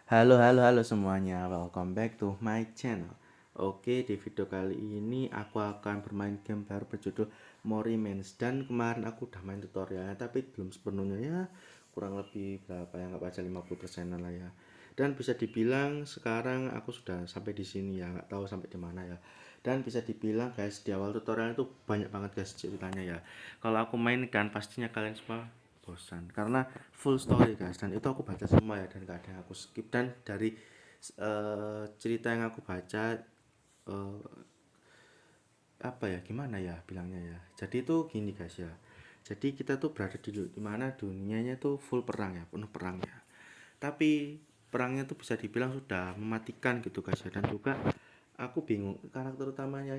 Halo, halo, halo semuanya. Welcome back to my channel. Oke, di video kali ini aku akan bermain game baru berjudul More Remains. Dan kemarin aku udah main tutorialnya, tapi belum sepenuhnya ya. Kurang lebih berapa ya, nggak baca 50% lah ya. Dan bisa dibilang sekarang aku sudah sampai di sini ya, nggak tahu sampai di mana ya. Dan bisa dibilang guys, di awal tutorial itu banyak banget guys ceritanya ya. Kalau aku mainkan pastinya kalian semua bosan karena full story guys, dan itu aku baca semua ya, dan gak ada yang aku skip. Dan dari cerita yang aku baca, eh, apa ya, gimana ya bilangnya ya, jadi itu gini guys ya, jadi kita tuh berada di mana dunianya tuh full perang ya, penuh perang ya, tapi perangnya tuh bisa dibilang sudah mematikan gitu guys ya. Dan juga aku bingung karakter utamanya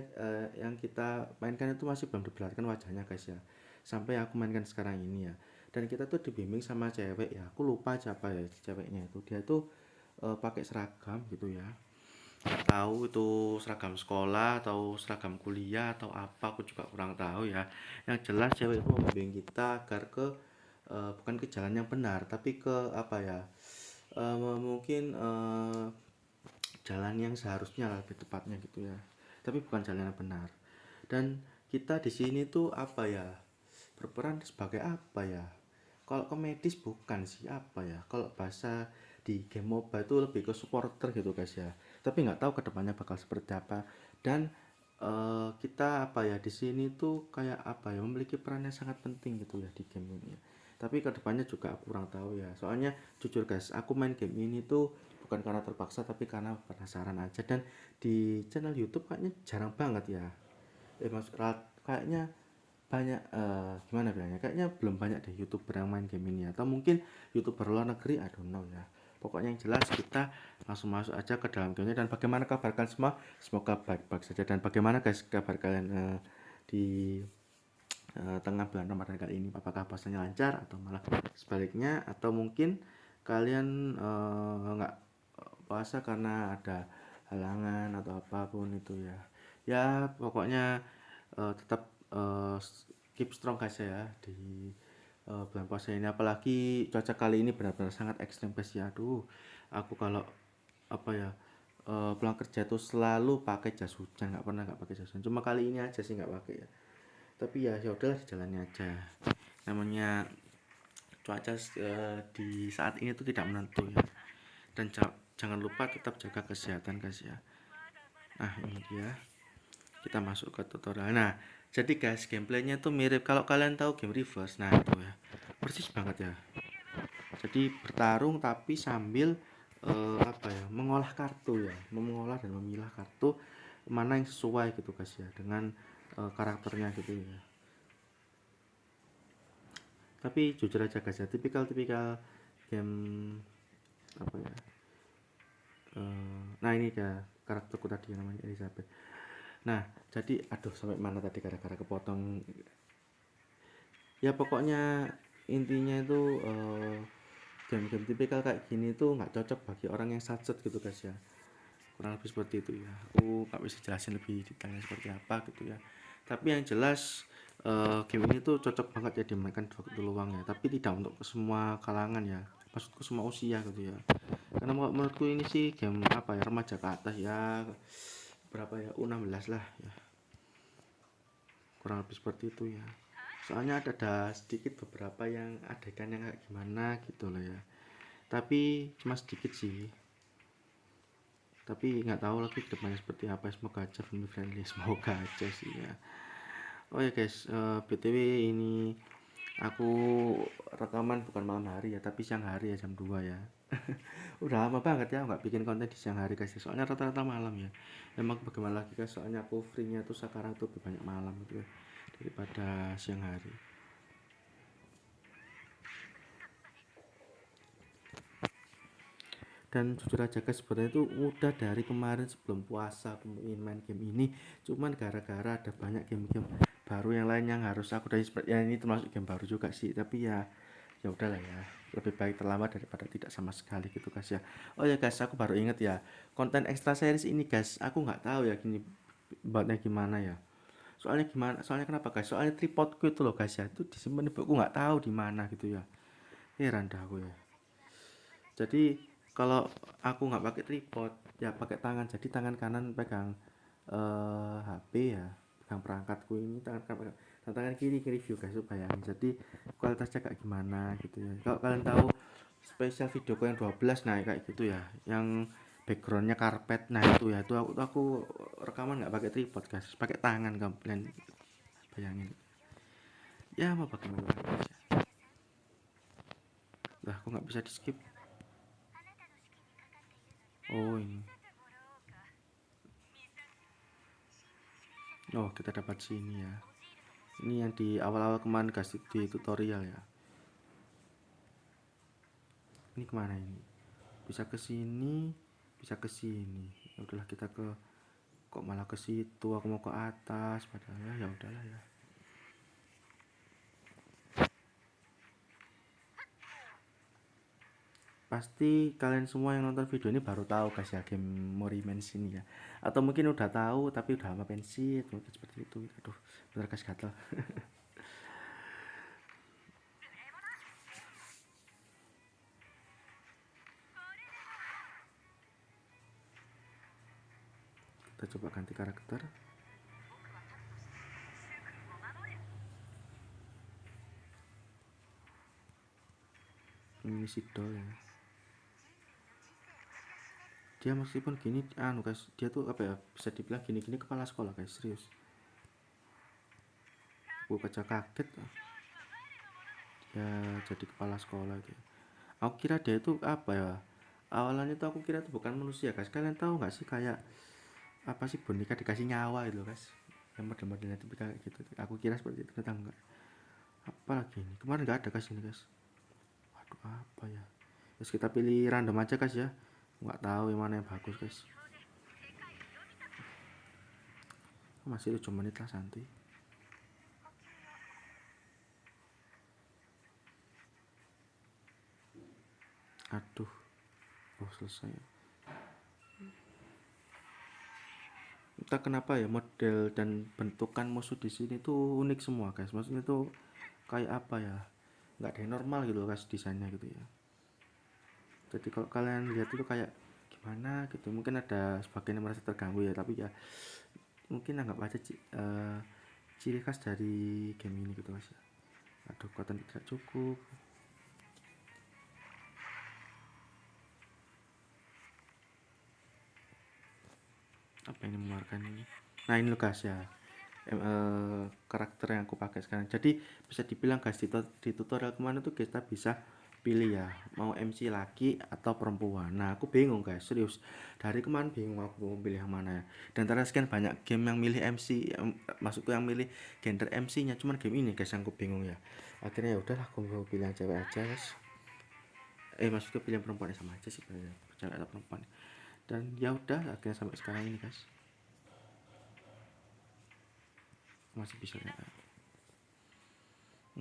yang kita mainkan itu masih belum diperlihatkan wajahnya guys ya, sampai aku mainkan sekarang ini ya. Dan kita tuh dibimbing sama cewek ya, aku lupa siapa ya ceweknya itu, dia tuh pakai seragam gitu ya, nggak tahu itu seragam sekolah atau seragam kuliah atau apa, aku juga kurang tahu ya. Yang jelas cewek itu membimbing kita agar ke bukan ke jalan yang benar, tapi ke apa ya, mungkin jalan yang seharusnya lah, lebih tepatnya gitu ya, tapi bukan jalan yang benar. Dan kita di sini tuh apa ya, berperan sebagai apa ya, kalau komedis bukan sih, apa ya, kalau bahasa di game mobile itu lebih ke supporter gitu guys ya, tapi nggak tahu kedepannya bakal seperti apa. Dan kita apa ya di sini tuh kayak apa ya, memiliki peran yang sangat penting gitu ya di game ini ya. Tapi kedepannya juga aku kurang tahu ya, soalnya jujur guys, aku main game ini tuh bukan karena terpaksa, tapi karena penasaran aja. Dan di channel YouTube kayaknya jarang banget ya, kayaknya banyak gimana bilangnya, kayaknya belum banyak deh youtuber yang main game ini, atau mungkin youtuber luar negeri, I don't know ya. Pokoknya yang jelas kita langsung masuk aja ke dalam gamenya. Dan bagaimana kabar kalian semua, semoga baik-baik saja. Dan bagaimana guys kabar kalian di tengah bulan Ramadan kali ini, apakah puasanya lancar atau malah sebaliknya, atau mungkin kalian nggak puasa karena ada halangan atau apapun itu ya. Ya pokoknya tetap keep strong guys ya di bulan puasa ini. Apalagi cuaca kali ini benar-benar sangat ekstrim guys ya. Aduh, aku kalau apa ya, pulang kerja tuh selalu pakai jas hujan, nggak pernah nggak pakai jas hujan. Cuma kali ini aja sih nggak pakai ya. Tapi ya ya udahlah, dijalani aja. Namanya cuaca di saat ini tuh tidak menentu ya. Dan jangan lupa tetap jaga kesehatan guys ya. Nah ini dia, kita masuk ke tutorial. Nah jadi guys, gameplaynya tuh mirip kalau kalian tahu game reverse, nah itu ya, persis banget ya. Jadi bertarung tapi sambil apa ya, mengolah kartu ya, mengolah dan memilah kartu mana yang sesuai gitu guys ya, dengan karakternya gitu ya. Tapi jujur aja guys ya, tipikal-tipikal game apa ya, nah ini dia karakterku tadi, namanya Elizabeth. Nah jadi aduh, sampai mana tadi, gara-gara kepotong. Ya pokoknya intinya itu game-game tipikal kayak gini tuh nggak cocok bagi orang yang sacet gitu guys ya, kurang lebih seperti itu ya. Aku nggak bisa jelasin lebih detailnya seperti apa gitu ya, tapi yang jelas game ini tuh cocok banget ya dimainkan di waktu luang ya, tapi tidak untuk semua kalangan ya, maksudku semua usia gitu ya. Karena menurutku ini sih game apa ya, remaja ke atas ya, berapa ya, U16 lah ya, kurang lebih seperti itu ya. Soalnya ada sedikit beberapa yang adegan yang kayak gimana gitu loh ya, tapi cuma sedikit sih, tapi nggak tahu lagi kedepannya seperti apa. Semoga aja family friendly, semoga aja sih ya. Oh ya guys, btw ini aku rekaman bukan malam hari ya, tapi siang hari ya, jam 2 ya. Udah lama banget ya nggak bikin konten di siang hari guys, soalnya rata-rata malam ya. Emang bagaimana lagi guys, soalnya aku free nya tuh sekarang tuh lebih banyak malam gitu ya, daripada siang hari. Dan jujur aja guys, sebenarnya itu udah dari kemarin sebelum puasa aku ingin main game ini, cuman gara-gara ada banyak game-game baru yang lain yang harus aku dari, ya ini termasuk game baru juga sih, tapi ya ya udahlah ya, lebih baik terlambat daripada tidak sama sekali gitu guys ya. Oh ya guys, aku baru inget ya, konten extra series ini guys, aku nggak tahu ya gini buatnya gimana ya. Soalnya gimana, soalnya kenapa guys, soalnya tripodku itu loh guys ya, itu disimpan di buku, nggak tahu di mana gitu ya. Heran dah aku ya. Jadi Kalau aku nggak pakai tripod ya pakai tangan, jadi tangan kanan pegang HP ya, pegang perangkatku ini, tangan kiri review guys, supaya jadi kualitasnya kayak gimana gitu ya. Kalau kalian tahu spesial videoku yang 12, nah kayak gitu ya, yang backgroundnya karpet, nah itu ya, itu aku rekaman nggak pakai tripod guys, pakai tangan, kalian bayangin ya, mau bagaimana lagi guys ya. Lah kok nggak bisa di skip. Oh ini, oh kita dapat sini ya, ini yang di awal-awal kemarin guys di tutorial ya. Ini kemana ini, bisa ke sini, bisa ke sini, ya udahlah kita ke, kok malah ke situ, aku mau ke atas padahal ya udahlah ya. Pasti kalian semua yang nonton video ini baru tahu guys ya game Morimen's ini ya, atau mungkin udah tahu tapi udah lama pensiun mungkin seperti itu. Aduh bener guys, gatel. Kita coba ganti karakter. Ini si doll ya, dia meskipun gini anu guys, dia tuh apa ya, bisa dibilang gini-gini kepala sekolah guys, serius. Aku baca kaget ya, jadi kepala sekolah gitu ya. Aku kira dia itu apa ya, awalnya tuh aku kira itu bukan manusia guys. Kalian tahu nggak sih kayak apa sih, boneka dikasih nyawa itu guys, yang model-modelnya itu kayak gitu. Aku kira seperti itu, ternyata enggak. Apa lagi ini, kemarin nggak ada guys ini guys. Waduh apa ya, terus kita pilih random aja guys ya, nggak tahu yang mana yang bagus guys. Masih 7 menit lah santai. Aduh, oh selesai. Entah kenapa ya, model dan bentukan musuh di sini tuh unik semua guys. Maksudnya tuh kayak apa ya, nggak ada yang normal gitu guys desainnya gitu ya. Jadi kalau kalian lihat itu kayak gimana gitu, mungkin ada sebagian yang merasa terganggu ya, tapi ya mungkin anggap aja ciri khas dari game ini gitu guys ya. Aduh kekuatan tidak cukup. Apa ini mengeluarkan ini, nah ini loh guys ya, karakter yang aku pakai sekarang. Jadi bisa dibilang guys di tutorial kemana tuh kita bisa pilih ya, mau MC laki atau perempuan. Nah aku bingung guys, serius dari kemarin bingung aku mau pilih yang mana ya. Dan ternyata sekian banyak game yang milih MC, maksudku yang milih gender MC nya, cuman game ini guys yang aku bingung ya. Akhirnya ya udahlah, aku mau pilih yang cewek aja guys. Maksudku pilih yang perempuan ya, sama aja sih cewek atau perempuan. Dan ya udah akhirnya sampai sekarang ini guys, masih bisa ya.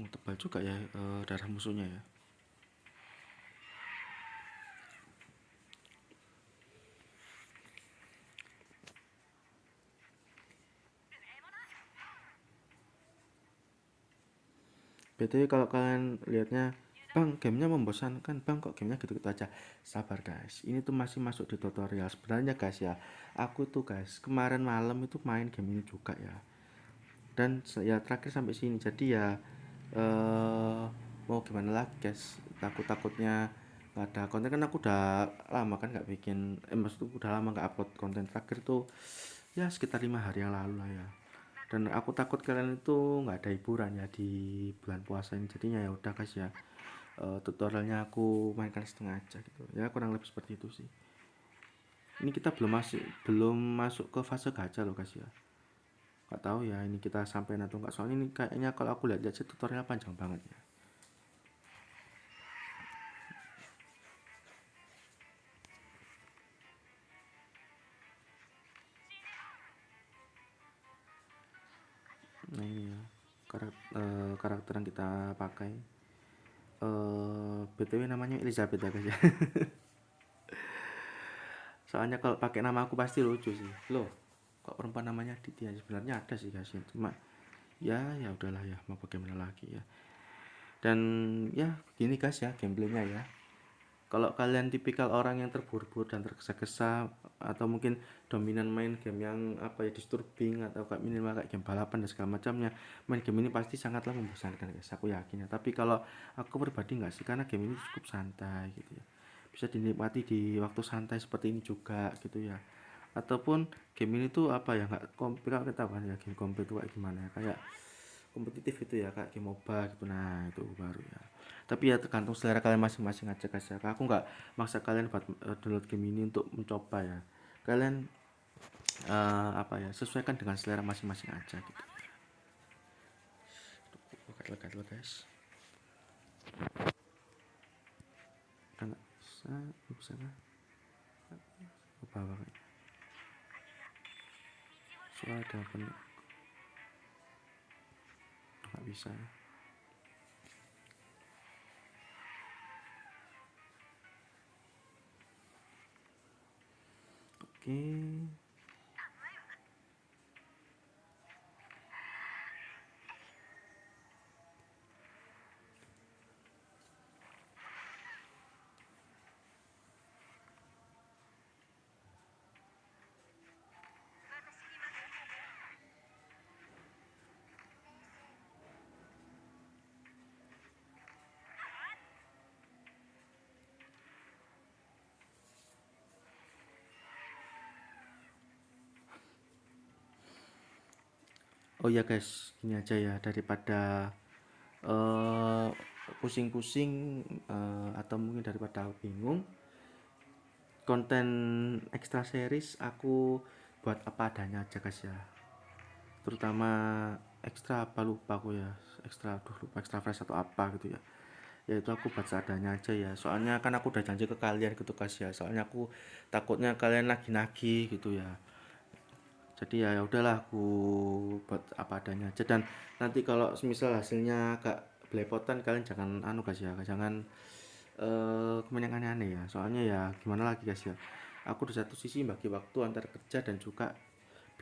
Tebal juga ya darah musuhnya ya. BTW kalau kalian lihatnya, bang gamenya membosankan bang, kok gamenya gitu-gitu aja, sabar guys, ini tuh masih masuk di tutorial sebenarnya guys ya. Aku tuh guys kemarin malam itu main game ini juga ya, dan ya terakhir sampai sini, jadi ya mau gimana lagi guys, takutnya nggak ada konten, kan aku udah lama kan nggak bikin, maksudku udah lama nggak upload konten, terakhir tuh ya sekitar 5 hari yang lalu lah ya. Dan aku takut kalian itu nggak ada hiburan ya di bulan puasa ini, jadinya ya udah guys ya, tutorialnya aku mainkan setengah aja gitu ya, kurang lebih seperti itu sih. Ini kita belum masuk ke fase gacha loh guys ya, nggak tahu ya ini kita sampai atau nggak, soalnya ini kayaknya kalau aku lihat sih tutorial panjang banget ya. Nah ini ya karakter yang kita pakai, btw namanya Elizabeth ya guys ya. Soalnya kalau pakai nama aku pasti lucu sih, loh kok perempuan namanya Ditya, sebenarnya ada sih guys ya, cuma ya udahlah ya, mau bagaimana lagi ya. Dan ya begini guys ya gameplaynya ya, Kalau kalian tipikal orang yang terburu-buru dan tergesa-gesa, atau mungkin dominan main game yang apa ya, disturbing, atau kayak minimal kayak game balapan dan segala macamnya, main game ini pasti sangatlah membosankan guys, aku yakin ya. Tapi kalau aku pribadi nggak sih, karena game ini cukup santai gitu ya, bisa dinikmati di waktu santai seperti ini juga gitu ya. Ataupun game ini tuh apa ya, nggak kalau kita kan ya, game kompetitif kayak gimana ya, kayak kompetitif itu ya, kayak game MOBA gitu, nah itu baru ya. Tapi ya tergantung selera kalian masing-masing aja guys ya, aku nggak maksa kalian buat download game ini untuk mencoba ya. Kalian apa ya, sesuaikan dengan selera masing-masing aja gitu. Lekat guys, nggak bisa nggak apa apa soalnya ada apa nggak bisa. Oke. Oh ya guys, gini aja ya, daripada eh, pusing-pusing, atau mungkin daripada bingung, konten extra series aku buat apa adanya aja guys ya. Terutama ekstra apa lupa aku ya, ekstra lupa, ekstra fresh atau apa gitu ya. Yaitu aku buat seadanya aja ya, soalnya kan aku udah janji ke kalian gitu guys ya, soalnya aku takutnya kalian lagi nagih gitu ya. Jadi ya udahlah, aku buat apa adanya aja. Dan nanti kalau semisal hasilnya agak belepotan, kalian jangan anu guys ya, jangan komen yang aneh-aneh ya, soalnya ya gimana lagi guys ya, aku di satu sisi bagi waktu antar kerja dan juga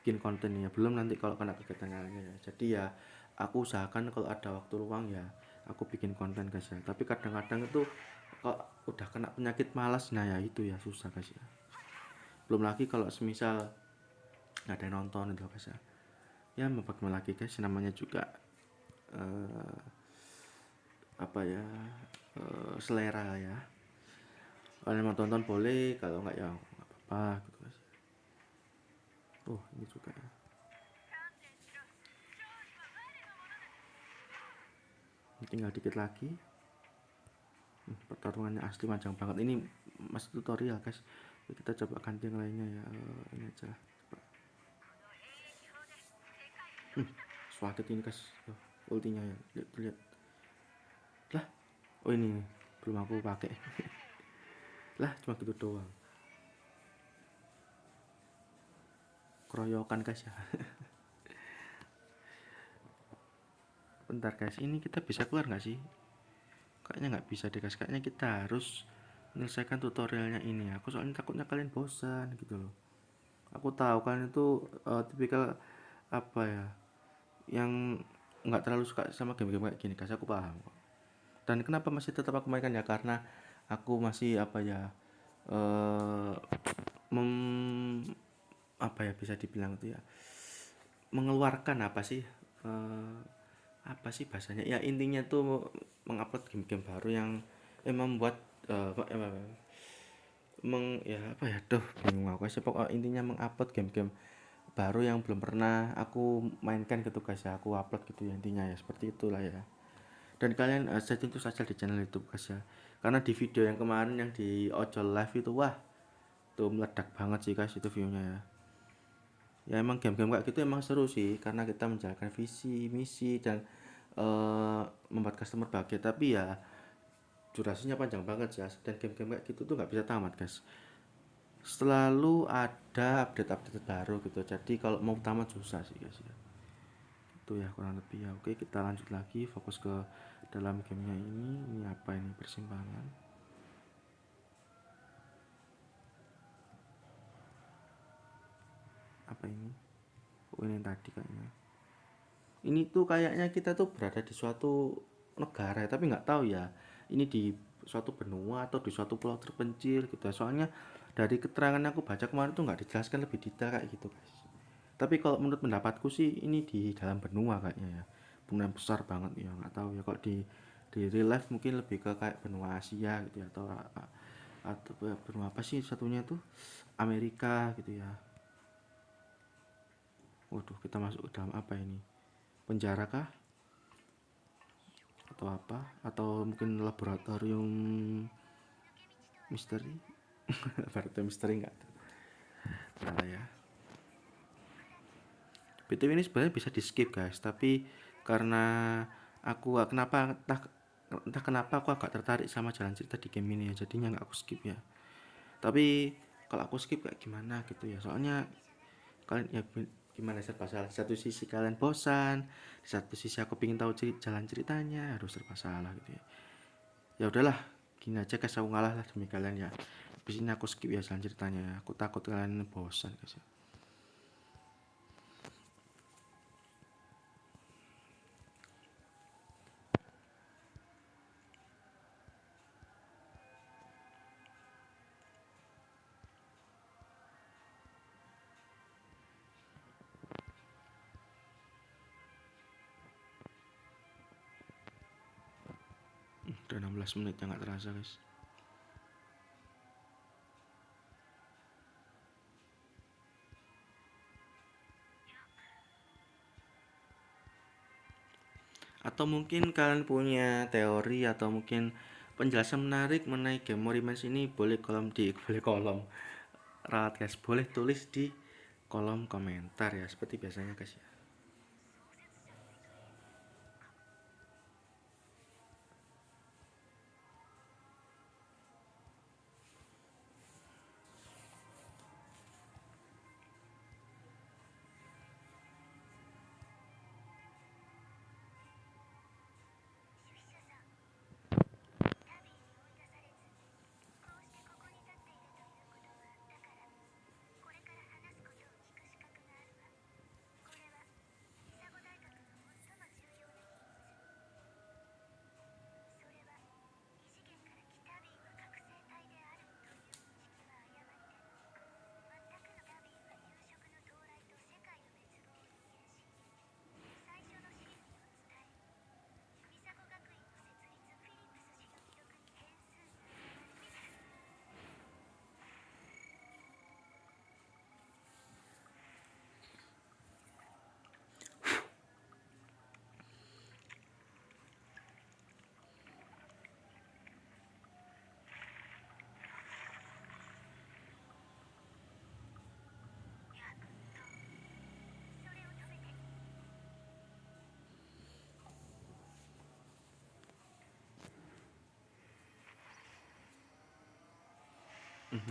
bikin konten ya, belum nanti kalau kena kegiatan lainnya ya. Jadi ya aku usahakan kalau ada waktu luang ya aku bikin konten guys ya. Tapi kadang-kadang itu kalau udah kena penyakit malas, nah ya itu ya susah guys ya. Belum lagi kalau semisal nggak ada yang nonton itu guys ya, ya mau bagaimana lagi guys, namanya juga eh, apa ya, selera ya. Kalau mau tonton boleh, kalau nggak ya nggak apa-apa gitu guys. Oh ini juga ya, tinggal dikit lagi. Pertarungannya asli panjang banget, ini masih tutorial guys. Kita coba ganti yang lainnya ya. Ini aja coba. Swatted ini guys. Ultinya ya, lihat lah. Oh ini belum aku pakai. Lah cuma gitu doang, keroyokan guys ya. Bentar guys, ini kita bisa keluar nggak sih? Kayaknya nggak bisa deh guys, kayaknya kita harus menyelesaikan tutorialnya ini. Aku soalnya takutnya kalian bosan gitu loh. Aku tahu kalian itu tipikal apa ya, yang nggak terlalu suka sama game-game kayak gini guys, aku paham. Dan kenapa masih tetap aku mainkan ya, karena aku masih apa ya, eh mem apa ya, bisa dibilang itu ya, mengeluarkan apa sih, apa sih bahasanya ya, intinya tuh mengupload game-game baru yang membuat ya apa ya, duh bingung aku sih, pokok intinya mengupload game-game baru yang belum pernah aku mainkan gitu guys ya, aku upload gitu ya, intinya ya seperti itulah ya. Dan kalian setting itu saja di channel YouTube guys ya, karena di video yang kemarin yang di ojol live itu, wah tuh meledak banget sih guys itu viewnya ya. Ya emang game-game kayak gitu emang seru sih, karena kita menjalankan visi misi dan membuat customer bahagia. Tapi ya durasinya panjang banget ya, dan game-game kayak gitu tuh nggak bisa tamat guys, selalu ada update-update baru gitu. Jadi kalau mau tamat susah sih guys ya, itu ya kurang lebih ya. Oke, kita lanjut lagi, fokus ke dalam gamenya ini apa ini, persimpangan apa ini. Oh ini tadi kayaknya, ini tuh kayaknya kita tuh berada di suatu negara ya, tapi nggak tahu ya ini di suatu benua atau di suatu pulau terpencil gitu ya. Soalnya dari keterangan aku baca kemarin tuh nggak dijelaskan lebih detail kayak gitu guys. Tapi kalau menurut pendapatku sih ini di dalam benua kayaknya ya, benua besar banget ya, nggak tahu ya. Kok di real life mungkin lebih ke kayak benua Asia gitu ya, atau benua apa sih satunya tuh, Amerika gitu ya. Waduh, kita masuk ke dalam apa ini, penjara kah atau apa, atau mungkin laboratorium misteri. Laboratorium misteri nggak tuh, nah ya. BTW ini sebenarnya bisa di skip guys, tapi karena aku kenapa entah kenapa aku agak tertarik sama jalan cerita di game ini ya, jadinya nggak aku skip ya. Tapi kalau aku skip kayak gimana gitu ya, soalnya kalian ya gimana, serba salah. Di satu sisi kalian bosan, di satu sisi aku pengen tahu jalan ceritanya, harus serba salah gitu ya. Ya udahlah, gini aja guys, aku ngalah lah demi kalian ya. Habis ini aku skip ya jalan ceritanya ya. Aku takut kalian bosan guys ya. Udah 16 menit ya, nggak terasa guys. Atau mungkin kalian punya teori atau mungkin penjelasan menarik mengenai game Morimas ini, boleh kolom rawat guys, boleh tulis di kolom komentar ya, seperti biasanya guys ya.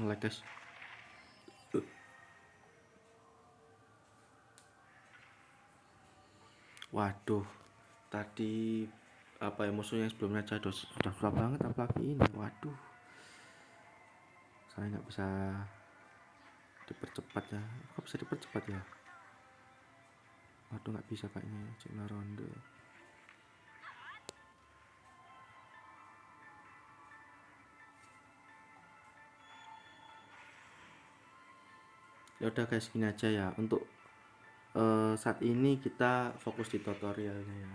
Like guys. Waduh, tadi apa ya, musuhnya sebelumnya aja sudah susah banget, apalagi ini. Waduh, saya nggak bisa dipercepat ya. Kok bisa dipercepat ya? Waduh, nggak bisa kayaknya, cuma ronde. Ya udah guys, gini aja ya. Untuk saat ini kita fokus di tutorialnya ya.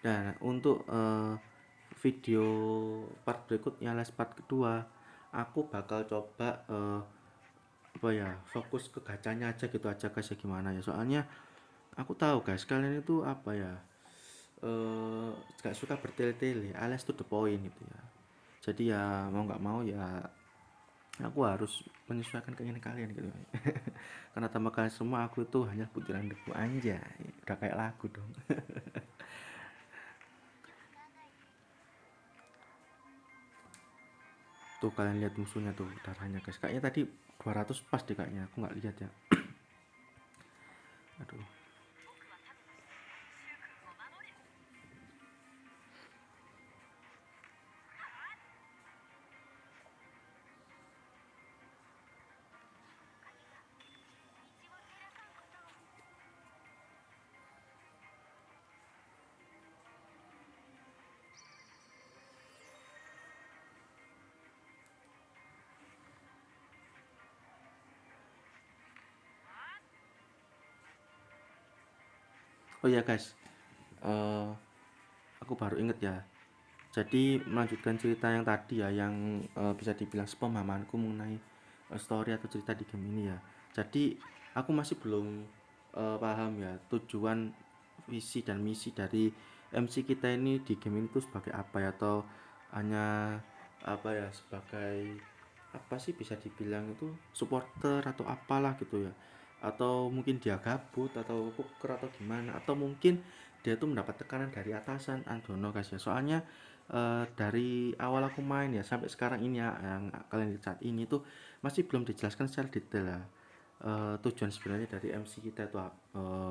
Dan untuk video part berikutnya, last part kedua, aku bakal coba apa ya, fokus ke gacanya aja gitu aja guys ya, gimana ya. Soalnya aku tahu guys, kalian itu apa ya, gak suka bertele-tele, alias to the point gitu ya. Jadi ya mau nggak mau ya aku harus menyesuaikan keinginan kalian gitu. Karena tambah kalian semua, aku itu hanya butiran debu, anjay, udah kayak lagu dong. Tuh kalian lihat musuhnya tuh, darahnya guys, kayaknya tadi 200 pas deh kayaknya, aku nggak lihat ya. Aduh, Oh ya guys, eh, aku baru inget ya. Jadi melanjutkan cerita yang tadi ya, yang bisa dibilang sepemahamanku mengenai story atau cerita di game ini ya. Jadi aku masih belum paham ya tujuan, visi dan misi dari MC kita ini di game ini tuh sebagai apa ya, atau hanya apa ya, sebagai apa sih, bisa dibilang itu supporter atau apalah gitu ya, atau mungkin dia gabut atau poker atau gimana, atau mungkin dia tuh mendapat tekanan dari atasan. Andono guys ya, soalnya dari awal aku main ya sampai sekarang ini ya, yang kalian lihat saat ini tuh masih belum dijelaskan secara detail ya, tujuan sebenarnya dari MC kita itu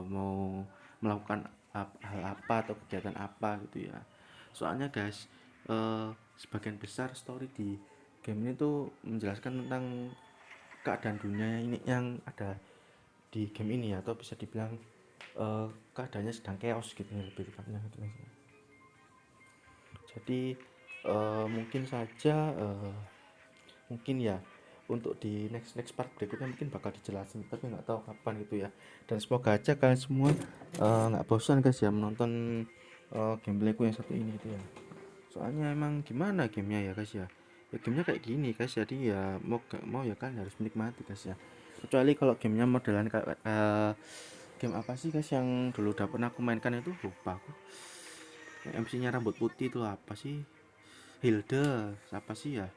mau melakukan hal apa atau kegiatan apa gitu ya. Soalnya guys, sebagian besar story di game ini tuh menjelaskan tentang keadaan dunia ini yang ada di game ini ya, atau bisa dibilang keadaannya sedang chaos gitu ya, lebih tepatnya gitu guys. Jadi mungkin saja mungkin ya untuk di next part berikutnya mungkin bakal dijelasin, tapi nggak tahu kapan gitu ya. Dan semoga aja kalian semua nggak bosan guys ya menonton gameplayku yang satu ini gitu ya. Soalnya emang gimana gamenya ya guys ya, ya gamenya kayak gini guys, jadi ya mau gak mau ya kan harus menikmati guys ya. Kecuali kalau gamenya modelan kayak game apa sih guys yang dulu udah pernah aku mainkan, itu lupa aku. MC-nya rambut putih itu apa sih, Hilde apa sih ya,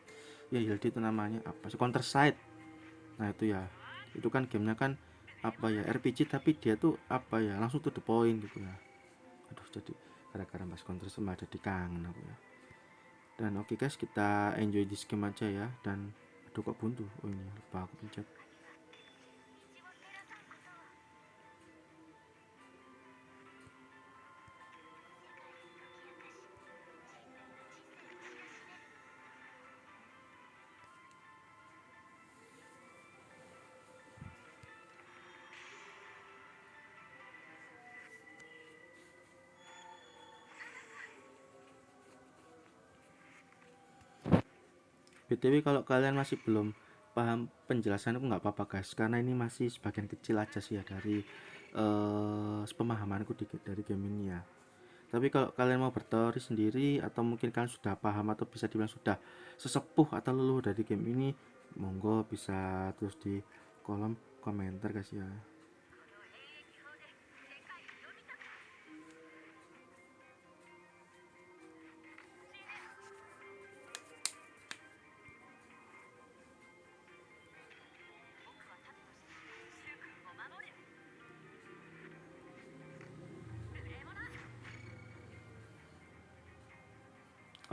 ya Hilde itu namanya, apa sih, Counter Strike. Nah itu ya, itu kan gamenya kan apa ya, RPG tapi dia tuh apa ya, langsung to the point gitu ya. Aduh, jadi gara-gara mas Counter sama jadi kangen aku ya. Dan oke guys, kita enjoy this game aja ya. Dan aduh kok buntu, oh ini lupa aku pencet. BTW kalau kalian masih belum paham penjelasan aku, nggak apa-apa guys, karena ini masih sebagian kecil aja sih ya dari pemahamanku dari game ini ya. Tapi kalau kalian mau berteori sendiri, atau mungkin kalian sudah paham atau bisa dibilang sudah sesepuh atau leluhur dari game ini, monggo bisa terus di kolom komentar guys ya.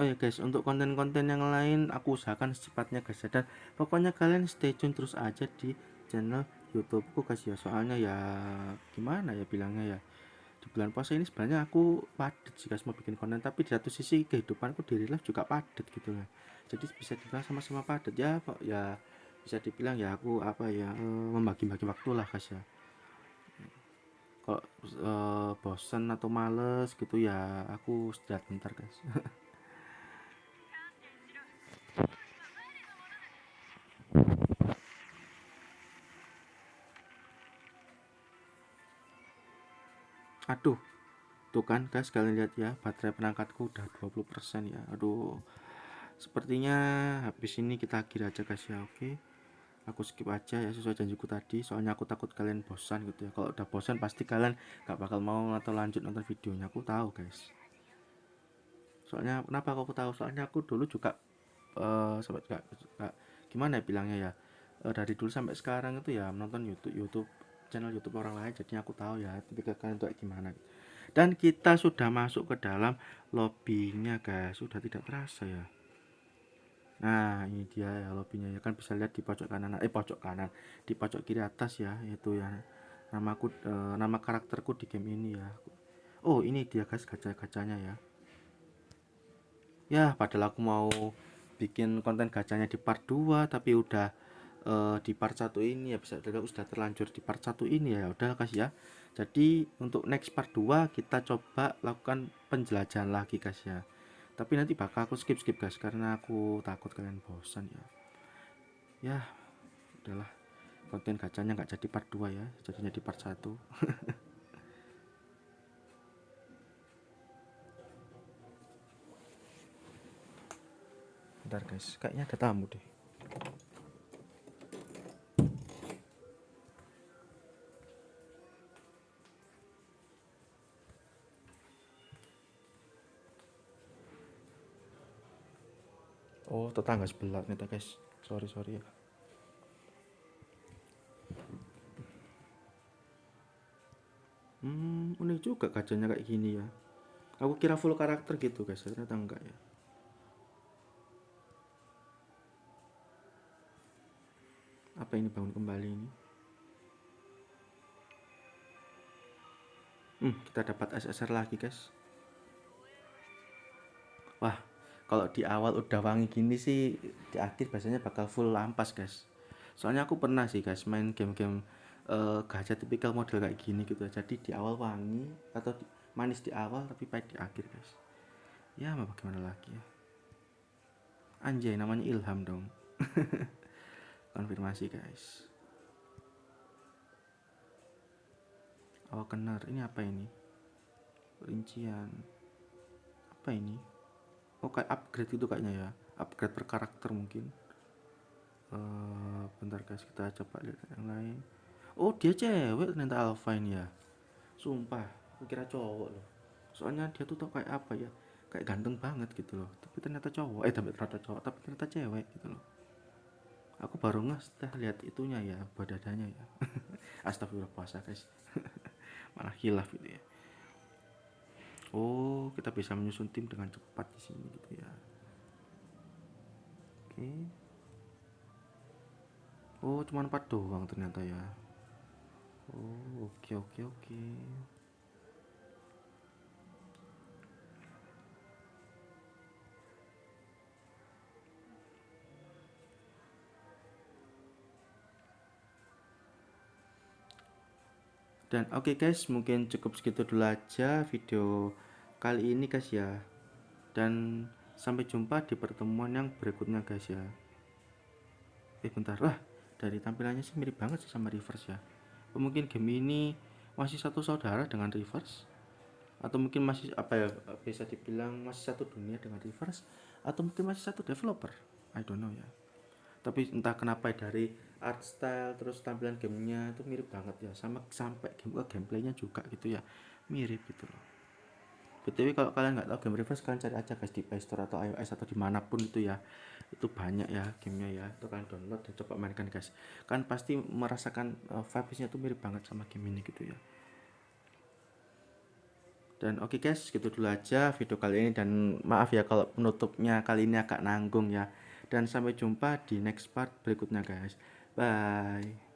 Oh ya guys, untuk konten-konten yang lain aku usahakan secepatnya guys ya. Dan pokoknya kalian stay tune terus aja di channel YouTubeku guys ya. Soalnya ya gimana ya bilangnya ya, di bulan puasa ini sebenarnya aku padat sih guys mau bikin konten, tapi di satu sisi kehidupanku di real life juga padat gitu ya. Jadi bisa dibilang sama-sama padat ya, kok ya bisa dibilang ya aku apa ya, membagi-bagi waktu lah guys ya. Kalau bosen atau males gitu ya aku istirahat bentar guys. Aduh, tuh kan guys, kalian lihat ya, baterai perangkatku udah 20% ya. Aduh, sepertinya habis ini kita akhir aja guys ya. Oke, aku skip aja ya sesuai janjiku tadi, soalnya aku takut kalian bosan gitu ya. Kalau udah bosan pasti kalian gak bakal mau atau lanjut nonton videonya, aku tahu guys. Soalnya kenapa aku tahu, soalnya aku dulu juga sampai gak, gimana ya bilangnya ya, dari dulu sampai sekarang itu ya menonton YouTube channel YouTube orang lain, jadi aku tahu ya tipikal kalian tuh kayak gimana. Dan kita sudah masuk ke dalam lobbynya guys, sudah tidak terasa ya. Nah ini dia ya lobbynya ya, kan bisa lihat di pojok kanan, pojok kanan, di pojok kiri atas ya, itu ya namaku, nama karakterku di game ini ya. Oh ini dia guys, gacha-gacanya ya. Ya padahal aku mau bikin konten gacanya di part 2 tapi udah di part 1 ini ya, bisa sudah terlanjur di part 1 ini ya, udah guys ya. Jadi untuk next part 2 kita coba lakukan penjelajahan lagi guys ya. Tapi nanti bakal aku skip guys karena aku takut kalian bosan ya. Ya udahlah, konten gacanya nggak jadi part 2 ya, jadinya di part 1. Bentar guys, kayaknya ada tamu deh. Oh, tetangga sebelah nih guys. Sorry ya. Unik juga kacanya kayak gini ya. Aku kira full karakter gitu guys, ternyata enggak ya. Apa ini bangun kembali ini? Kita dapat SSR lagi guys. Wah, kalau di awal udah wangi gini sih, di akhir biasanya bakal full lampas guys. Soalnya aku pernah sih guys main game-game gacha tipikal model kayak gini gitu. Jadi di awal wangi atau manis di awal tapi pahit di akhir guys. Ya mau bagaimana lagi ya. Anjay, namanya Ilham dong. Konfirmasi guys. Oh kenar, ini apa ini? Rincian. Apa ini? Oh kayak upgrade itu kayaknya ya. Upgrade per karakter mungkin. Bentar guys, kita coba lihat yang lain. Oh dia cewek ternyata Alpha ini ya. Sumpah, aku kira cowok loh. Soalnya dia tuh tau kayak apa ya, kayak ganteng banget gitu loh. Tapi ternyata cowok, tapi ternyata cewek gitu loh. Aku baru nggak setelah lihat itunya ya, buat dadanya ya. Astagfirullah puasa guys. Malah hilaf gitu ya. Oh, kita bisa menyusun tim dengan cepat di sini gitu ya. Oke. Oh, cuma 4 doang ternyata ya. Oh, oke. Dan oke guys, mungkin cukup segitu dulu aja video kali ini guys ya. Dan sampai jumpa di pertemuan yang berikutnya guys ya. Bentar lah, dari tampilannya sih mirip banget sih sama Reverse ya. Mungkin game ini masih satu saudara dengan Reverse, atau mungkin masih apa ya, bisa dibilang masih satu dunia dengan Reverse, atau mungkin masih satu developer, I don't know ya. Tapi entah kenapa dari art style terus tampilan gamenya itu mirip banget ya, sama sampai gameplaynya juga gitu ya, mirip gitu loh. BTW kalau kalian nggak tahu game Reverse, kalian cari aja guys di Play Store atau iOS atau dimanapun itu ya. Itu banyak ya gamenya ya, itu kalian download dan coba mainkan guys. Kan pasti merasakan vibesnya tuh mirip banget sama game ini gitu ya. Dan oke guys, gitu dulu aja video kali ini, dan maaf ya kalau penutupnya kali ini agak nanggung ya. Dan sampai jumpa di next part berikutnya guys. Bye.